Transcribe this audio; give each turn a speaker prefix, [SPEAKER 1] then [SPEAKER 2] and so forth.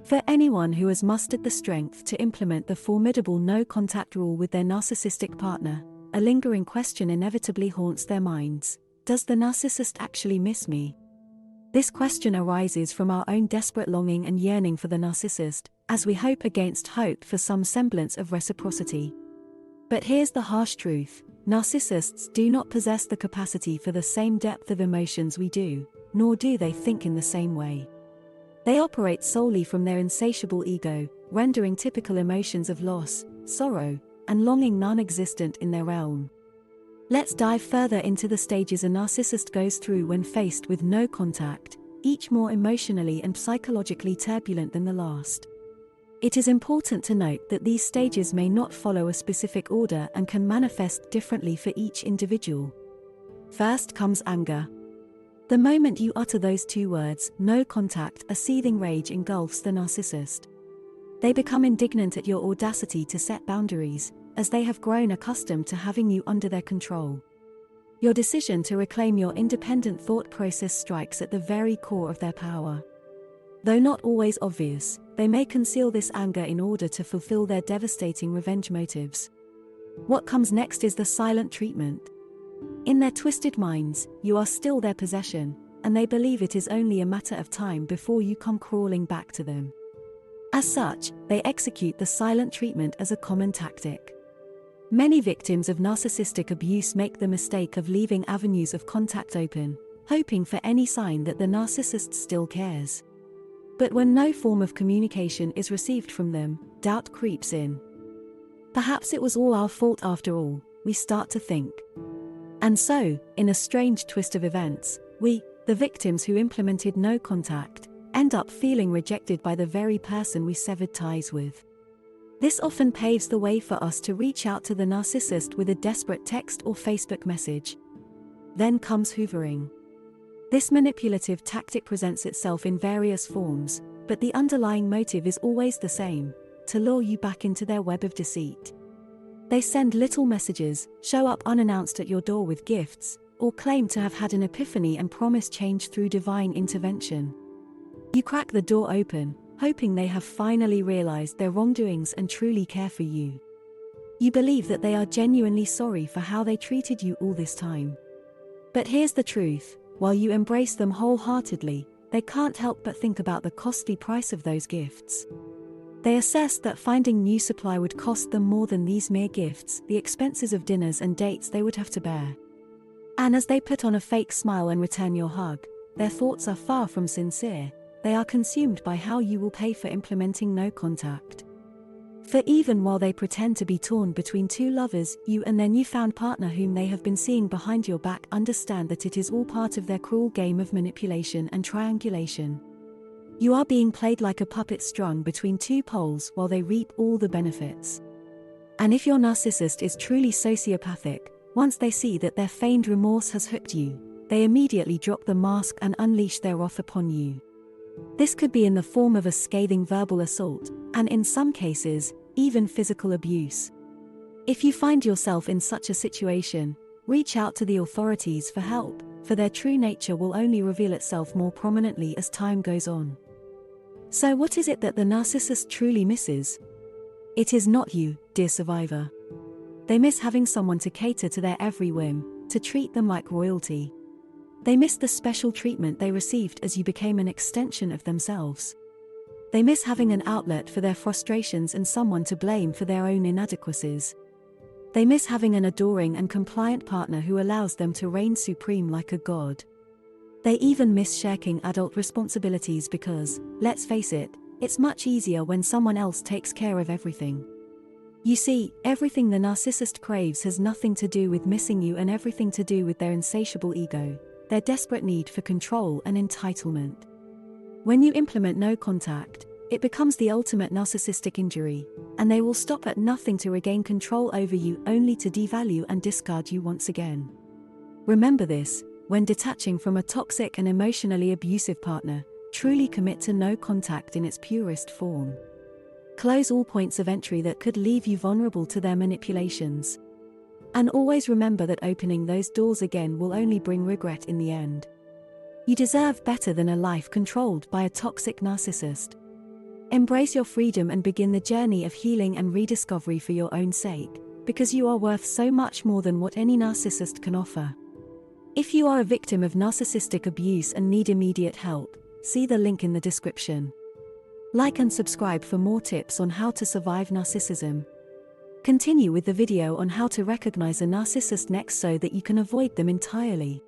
[SPEAKER 1] For anyone who has mustered the strength to implement the formidable no-contact rule with their narcissistic partner, a lingering question inevitably haunts their minds. Does the narcissist actually miss me? This question arises from our own desperate longing and yearning for the narcissist, as we hope against hope for some semblance of reciprocity. But here's the harsh truth: narcissists do not possess the capacity for the same depth of emotions we do, nor do they think in the same way. They operate solely from their insatiable ego, rendering typical emotions of loss, sorrow, and longing non-existent in their realm. Let's dive further into the stages a narcissist goes through when faced with no contact, each more emotionally and psychologically turbulent than the last. It is important to note that these stages may not follow a specific order and can manifest differently for each individual. First comes anger. The moment you utter those two words, no contact, a seething rage engulfs the narcissist. They become indignant at your audacity to set boundaries, as they have grown accustomed to having you under their control. Your decision to reclaim your independent thought process strikes at the very core of their power. Though not always obvious, they may conceal this anger in order to fulfill their devastating revenge motives. What comes next is the silent treatment. In their twisted minds, you are still their possession, and they believe it is only a matter of time before you come crawling back to them. As such, they execute the silent treatment as a common tactic. Many victims of narcissistic abuse make the mistake of leaving avenues of contact open, hoping for any sign that the narcissist still cares. But when no form of communication is received from them, doubt creeps in. Perhaps it was all our fault after all, we start to think. And so, in a strange twist of events, we, the victims who implemented no contact, end up feeling rejected by the very person we severed ties with. This often paves the way for us to reach out to the narcissist with a desperate text or Facebook message. Then comes hoovering. This manipulative tactic presents itself in various forms, but the underlying motive is always the same: to lure you back into their web of deceit. They send little messages, show up unannounced at your door with gifts, or claim to have had an epiphany and promise change through divine intervention. You crack the door open, hoping they have finally realized their wrongdoings and truly care for you. You believe that they are genuinely sorry for how they treated you all this time. But here's the truth: while you embrace them wholeheartedly, they can't help but think about the costly price of those gifts. They assess that finding new supply would cost them more than these mere gifts, the expenses of dinners and dates they would have to bear. And as they put on a fake smile and return your hug, their thoughts are far from sincere. They are consumed by how you will pay for implementing no contact. For even while they pretend to be torn between two lovers, you and their newfound partner whom they have been seeing behind your back understand that it is all part of their cruel game of manipulation and triangulation. You are being played like a puppet strung between two poles while they reap all the benefits. And if your narcissist is truly sociopathic, once they see that their feigned remorse has hooked you, they immediately drop the mask and unleash their wrath upon you. This could be in the form of a scathing verbal assault, and in some cases, even physical abuse. If you find yourself in such a situation, reach out to the authorities for help, for their true nature will only reveal itself more prominently as time goes on. So what is it that the narcissist truly misses? It is not you, dear survivor. They miss having someone to cater to their every whim, to treat them like royalty. They miss the special treatment they received as you became an extension of themselves. They miss having an outlet for their frustrations and someone to blame for their own inadequacies. They miss having an adoring and compliant partner who allows them to reign supreme like a god. They even miss shirking adult responsibilities because, let's face it, it's much easier when someone else takes care of everything. You see, everything the narcissist craves has nothing to do with missing you and everything to do with their insatiable ego, their desperate need for control and entitlement. When you implement no contact, it becomes the ultimate narcissistic injury, and they will stop at nothing to regain control over you only to devalue and discard you once again. Remember this: when detaching from a toxic and emotionally abusive partner, truly commit to no contact in its purest form. Close all points of entry that could leave you vulnerable to their manipulations. And always remember that opening those doors again will only bring regret in the end. You deserve better than a life controlled by a toxic narcissist. Embrace your freedom and begin the journey of healing and rediscovery for your own sake, because you are worth so much more than what any narcissist can offer. If you are a victim of narcissistic abuse and need immediate help, see the link in the description. Like and subscribe for more tips on how to survive narcissism. Continue with the video on how to recognize a narcissist next so that you can avoid them entirely.